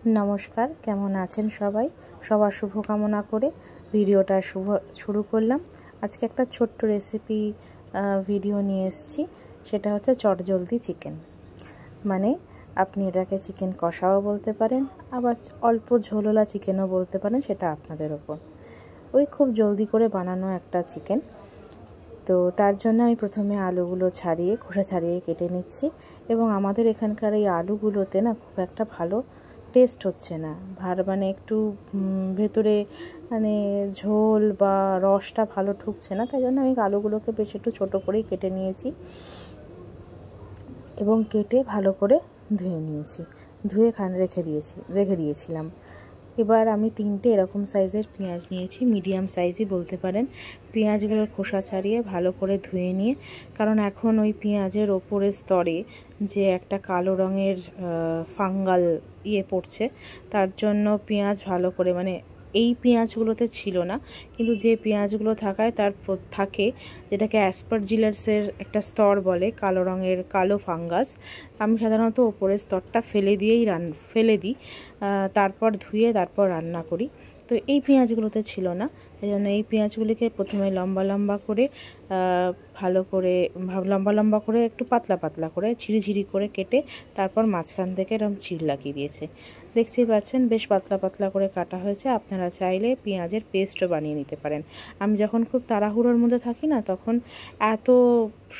নমস্কার, কেমন আছেন সবাই? সবার শুভকামনা করে ভিডিওটা শুরু করলাম। আজকে একটা ছোট্ট রেসিপি ভিডিও নিয়ে এসেছি। সেটা হচ্ছে চটজলদি চিকেন। মানে আপনি এটাকে চিকেন কষাও বলতে পারেন, আবার অল্প ঝোলওয়ালা চিকেনও বলতে পারেন, সেটা আপনাদের ওপর। ওই খুব জলদি করে বানানো একটা চিকেন। তো তার জন্য আমি প্রথমে আলুগুলো খোসা ছাড়িয়ে কেটে নিচ্ছি। এবং আমাদের এখানকার এই আলুগুলোতে না খুব একটা ভালো টেস্ট হচ্ছে না, মানে একটু ভেতরে মানে ঝোল বা রসটা ভালো ঢুকছে না। তাই জন্য আমি আলুগুলোকে বেশ একটু ছোটো করেই কেটে নিয়েছি এবং কেটে ভালো করে ধুয়ে নিয়েছি। ধুয়ে রেখে দিয়েছিলাম। এবার আমি 3টে এরকম সাইজের পেঁয়াজ নিয়েছি, মিডিয়াম সাইজই বলতে পারেন। পেঁয়াজগুলোর খোসা ছাড়িয়ে ভালো করে ধুয়ে নিয়ে, কারণ এখন ওই পেঁয়াজের ওপরের স্তরে যে একটা কালো রঙের ফাঙ্গাল পড়ছে, তার জন্য পেঁয়াজ ভালো করে, মানে এই পেঁয়াজগুলোতে ছিল না, কিন্তু যে পেঁয়াজগুলো থাকে যেটাকে অ্যাসপারজিলাসের একটা স্তর বলে, কালো রঙের কালো ফাঙ্গাস। আমি সাধারণত ওপরের স্তরটা ফেলে দিই, তারপর ধুয়ে তারপর রান্না করি। তো এই পেঁয়াজগুলোতে ছিল না, এই জন্য এই পেঁয়াজগুলিকে প্রথমে লম্বা লম্বা করে একটু পাতলা পাতলা করে ঝিরি করে কেটে তারপর মাঝখান থেকে এরকম চিড় লাগিয়ে দিয়েছে। দেখতেই পাচ্ছেন বেশ পাতলা পাতলা করে কাটা হয়েছে। আপনারা চাইলে পেঁয়াজের পেস্টও বানিয়ে নিতে পারেন। আমি যখন খুব তাড়াহুড়োর মধ্যে থাকি না, তখন এত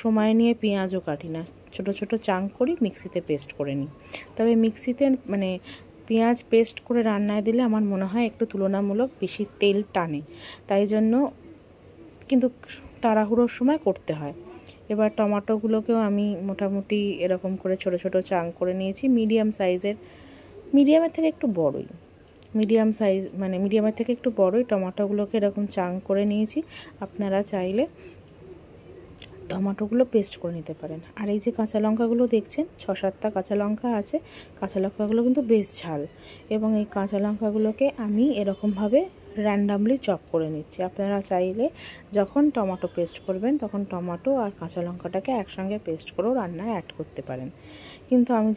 সময় নিয়ে পেঁয়াজও কাটি না, ছোট ছোট চাঙ্ক করি, মিক্সিতে পেস্ট করে নিই। তবে মিক্সিতে মানে পেঁয়াজ পেস্ট করে রান্নায় দিলে আমার মনে হয় একটু তুলনামূলক বেশি তেল টানে, তাই জন্য কিন্তু তাড়াহুড়োর সময় করতে হয়। এবার টমেটোগুলোকেও আমি মোটামুটি এরকম করে ছোট ছোট চাঙ্ক করে নিয়েছি, মিডিয়ামের থেকে একটু বড়ই, মিডিয়ামের থেকে একটু বড়ই টমেটোগুলোকে এরকম চাঙ্ক করে নিয়েছি। আপনারা চাইলে টমেটোগুলো পেস্ট করে নিতে পারেন। আর এই যে কাঁচা লঙ্কাগুলো দেখছেন, 6-7টা কাঁচা লঙ্কা আছে। কাঁচা লঙ্কাগুলো কিন্তু বেশ ঝাল, এবং এই কাঁচা লঙ্কাগুলোকে আমি এরকমভাবে র্যান্ডামলি চপ করে নিচ্ছি। আপনারা চাইলে যখন টমেটো পেস্ট করবেন তখন টমেটো আর কাঁচা লঙ্কাটাকে একসঙ্গে পেস্ট করেও রান্নায় অ্যাড করতে পারেন। কিন্তু আমি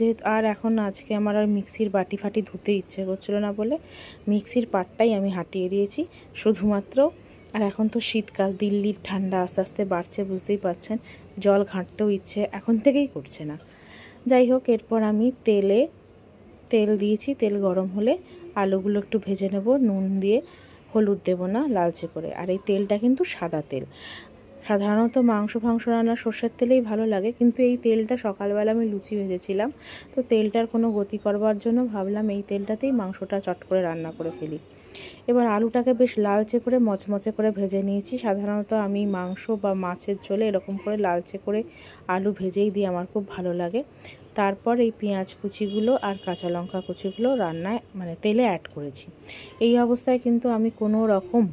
এখন আজকে আমার আর মিক্সির বাটি ফাটি ধুতে ইচ্ছে করছিল না বলে মিক্সির পাটটাই আমি হাঁটিয়ে দিয়েছি শুধুমাত্র। আর এখন তো শীতকাল, দিল্লির ঠান্ডা আস্তে আস্তে বাড়ছে, বুঝতেই পারছেন। জল ঘাঁটতেও ইচ্ছে এখন থেকেই করছে না। যাই হোক, এরপর আমি তেল দিয়েছি। তেল গরম হলে আলুগুলো একটু ভেজে নেব, নুন দিয়ে, হলুদ দেব না, লালচে করে। আর এই তেলটা কিন্তু সাদা তেল। সাধারণত মাংস রান্না সর্ষের তেলেই ভালো লাগে, কিন্তু এই তেলটা সকালবেলা আমি লুচি ভেজেছিলাম, তো তেলটার কোনো গতি করবার জন্য ভাবলাম এই তেলটাতেই মাংসটা চট করে রান্না করে ফেলি। এবার আলুটাকে বেশ লালচে করে মচমচে করে ভেজে নিয়েছি। সাধারণত আমি মাংস বা মাছের ঝোলে এরকম করে লালচে করে আলু ভেজেই দিই, আমার খুব ভালো লাগে। তারপর এই পেঁয়াজ কুচিগুলো আর কাঁচা লঙ্কা কুচিগুলো রান্নায় তেলে অ্যাড করেছি। এই অবস্থায় কিন্তু আমি কোনো রকম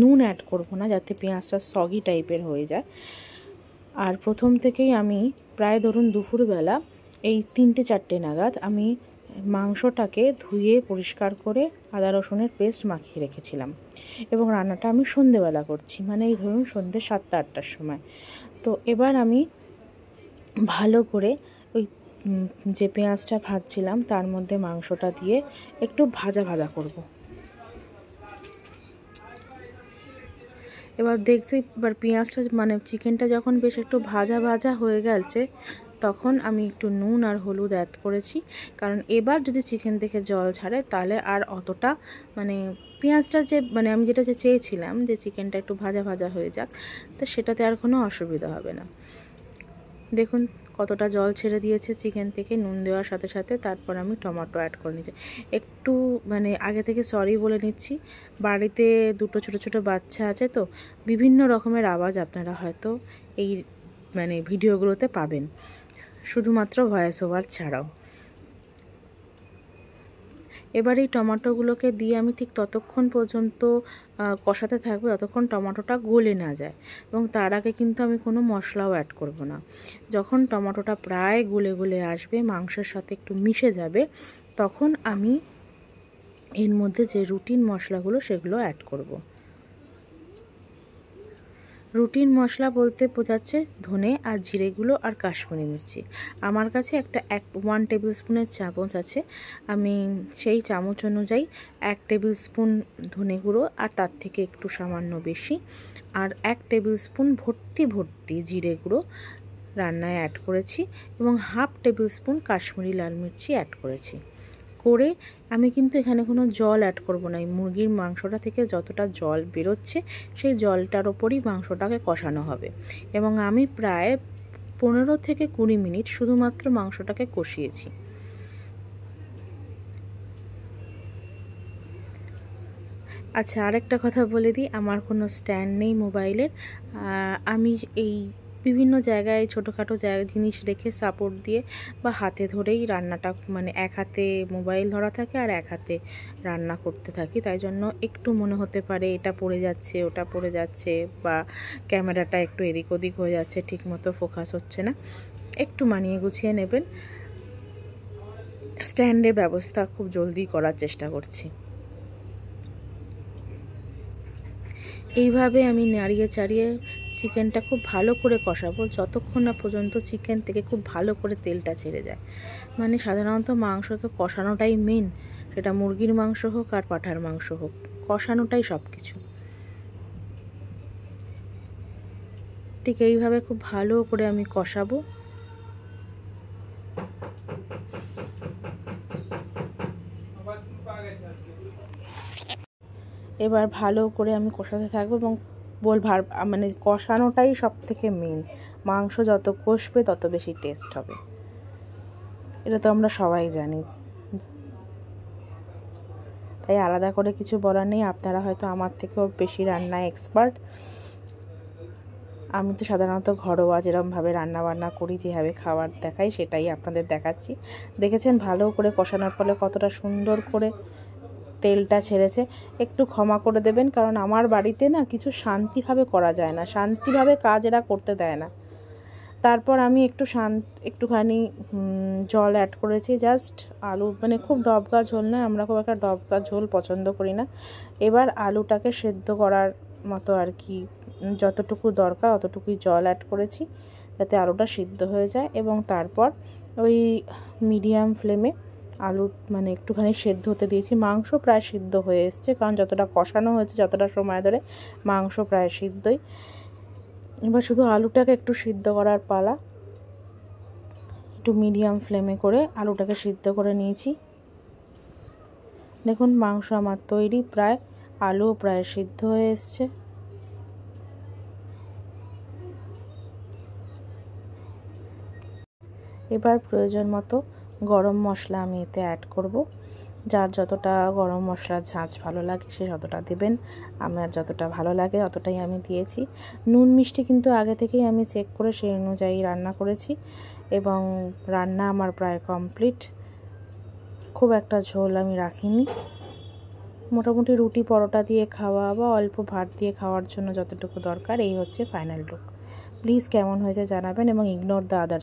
নুন অ্যাড করব না, যাতে পেঁয়াজটা সগি টাইপের হয়ে যায়। আর প্রথম থেকেই আমি প্রায় ধরুন দুপুরবেলা এই 3-4টে নাগাদ আমি মাংসটাকে ধুয়ে পরিষ্কার করে আদা রসুনের পেস্ট মাখিয়ে রেখেছিলাম, এবং রান্নাটা আমি সন্ধেবেলা করছি, এই ধরুন সন্ধে 7-8টার সময়। তো এবার আমি ভালো করে ওই যে পেঁয়াজটা ভাজছিলাম তার মধ্যে মাংসটা দিয়ে একটু ভাজা করব। এবার পেঁয়াজটা চিকেনটা যখন বেশ একটু ভাজা হয়ে গেছে, তখন আমি একটু নুন আর হলুদ অ্যাড করেছি। কারণ এবার যদি চিকেন থেকে জল ছাড়ে তাহলে আর অতটা পেঁয়াজটা আমি যেটা চেয়েছিলাম যে চিকেনটা একটু ভাজা হয়ে যাক, তো সেটাতে আর কোনো অসুবিধা হবে না। দেখুন কতটা জল ছেড়ে দিয়েছে চিকেন থেকে নুন দেওয়ার সাথে সাথে। তারপর আমি টমেটো অ্যাড করে নিচ্ছি। একটু আগে থেকে সরি বলে নিচ্ছি, বাড়িতে 2টো ছোটো বাচ্চা আছে, তো বিভিন্ন রকমের আওয়াজ আপনারা হয়তো এই ভিডিওগুলোতে পাবেন, শুধুমাত্র ভয়েস ওভার ছাড়াও। এবার এই টমেটোগুলোকে দিয়ে আমি ঠিক ততক্ষণ পর্যন্ত কষাতে থাকবো যতক্ষণ টমেটোটা গলে না যায়, এবং তার আগে কিন্তু আমি কোনো মশলাও অ্যাড করব না। যখন টমেটোটা প্রায় গলে আসবে, মাংসের সাথে একটু মিশে যাবে, তখন আমি এর মধ্যে যে রুটিন মশলাগুলো সেগুলো অ্যাড করব। রুটিন মশলা বলতে বোঝাচ্ছে ধনে আর জিরেগুলো আর কাশ্মীরি মির্চি। আমার কাছে একটা 1 টেবিল স্পুনের চামচ আছে, আমি সেই চামচ অনুযায়ী 1 টেবিল স্পুন ধনে গুঁড়ো আর তার থেকে একটু সামান্য বেশি আর 1 টেবিল স্পুন ভর্তি জিরে গুঁড়ো রান্নায় অ্যাড করেছি এবং 1/2 টেবিল স্পুন কাশ্মীরি লাল মির্চি অ্যাড করেছি। করে আমি কিন্তু এখানে কোনো জল অ্যাড করব না। এই মুরগির মাংসটা থেকে যতটা জল বেরোচ্ছে সেই জলটার ওপরই মাংসটাকে কষানো হবে এবং আমি প্রায় 15 থেকে 20 মিনিট শুধুমাত্র মাংসটাকে কষিয়েছি। আচ্ছা, আরেকটা কথা বলে দিই, আমার কোনো স্ট্যান্ড নেই মোবাইলের। আমি এই বিভিন্ন জায়গায় ছোটোখাটো জিনিস রেখে সাপোর্ট দিয়ে বা হাতে ধরেই রান্নাটা, মানে এক হাতে মোবাইল ধরা থাকে আর এক হাতে রান্না করতে থাকি, তাই জন্য একটু মনে হতে পারে এটা পড়ে যাচ্ছে ওটা পড়ে যাচ্ছে বা ক্যামেরাটা একটু এদিক ওদিক হয়ে যাচ্ছে, ঠিকমতো ফোকাস হচ্ছে না। একটু মানিয়ে গুছিয়ে নেবেন। স্ট্যান্ডের ব্যবস্থা খুব জলদি করার চেষ্টা করছি। এইভাবে আমি নাড়িয়ে চাড়িয়ে চিকেনটা খুব ভালো করে কষাবো যতক্ষণ না পর্যন্ত চিকেন থেকে খুব ভালো করে তেলটা ছেড়ে যায়। মানে সাধারণত মাংস তো কষানোটাই মেন, সেটা মুরগির মাংস হোক আর পাঁঠার মাংস হোক, কষানোটাই সব কিছু। ঠিক এইভাবে খুব ভালো করে আমি কষাবো। এবার ভালো করে আমি কষাতে থাকবো এবং মানে কষানোটাই সব থেকে মেন। মাংস যত কষবে তত বেশি টেস্ট হবে, এটা তো আমরা সবাই জানি, তাই আলাদা করে কিছু বলার নেই। আপনারা হয়তো আমার থেকেও বেশি রান্নায় এক্সপার্ট। আমি তো সাধারণত ঘরোয়া যেরকমভাবে রান্নাবান্না করি, যেভাবে খাবার দেখাই সেটাই আপনাদের দেখাচ্ছি। দেখেছেন ভালো করে কষানোর ফলে কতটা সুন্দর করে তেলটা ছেড়েছে। একটু ক্ষমা করে দেবেন, কারণ আমার বাড়িতে না কিছু শান্তিভাবে করা যায় না, শান্তিভাবে কাজ এরা করতে দেয় না। তারপর আমি একটুখানি জল অ্যাড করেছি, জাস্ট আলু, মানে খুব ডবকা ঝোল নয়, আমরা খুব একটা ডবকা ঝোল পছন্দ করি না। এবার আলুটাকে সেদ্ধ করার মতো আর কি যতটুকু দরকার অতটুকুই জল অ্যাড করেছি যাতে আলুটা সিদ্ধ হয়ে যায় এবং তারপর ওই মিডিয়াম ফ্লেমে আলু মানে একটুখানি সেদ্ধ হতে দিয়েছি। মাংস প্রায় সিদ্ধ হয়ে এসছে, কারণ যতটা কষানো হয়েছে যতটা সময় ধরে মাংস প্রায় সিদ্ধই। এবার শুধু আলুটাকে একটু সিদ্ধ করার পালা। একটু মিডিয়াম ফ্লেমে করে আলুটাকে সিদ্ধ করে নিয়েছি। দেখুন মাংস আমার তৈরি, প্রায় আলুও প্রায় সিদ্ধ হয়ে এসছে। এবার প্রয়োজন মতো গরম মশলা আমি এতে অ্যাড করব। যার যতটা গরম মশলার ঝাঁঝ ভালো লাগে সে ততটা দেবেন, আমার যতটা ভালো লাগে অতটাই আমি দিয়েছি। নুন মিষ্টি কিন্তু আগে থেকেই আমি চেক করে সেই অনুযায়ী রান্না করেছি এবং রান্না আমার প্রায় কমপ্লিট। খুব একটা ঝোল আমি রাখিনি, মোটামুটি রুটি পরোটা দিয়ে খাওয়া বা অল্প ভাত দিয়ে খাওয়ার জন্য যতটুকু দরকার এই হচ্ছে ফাইনাল লুক। প্লিজ কেমন হয়েছে জানাবেন এবং ইগনোর দ্য আদার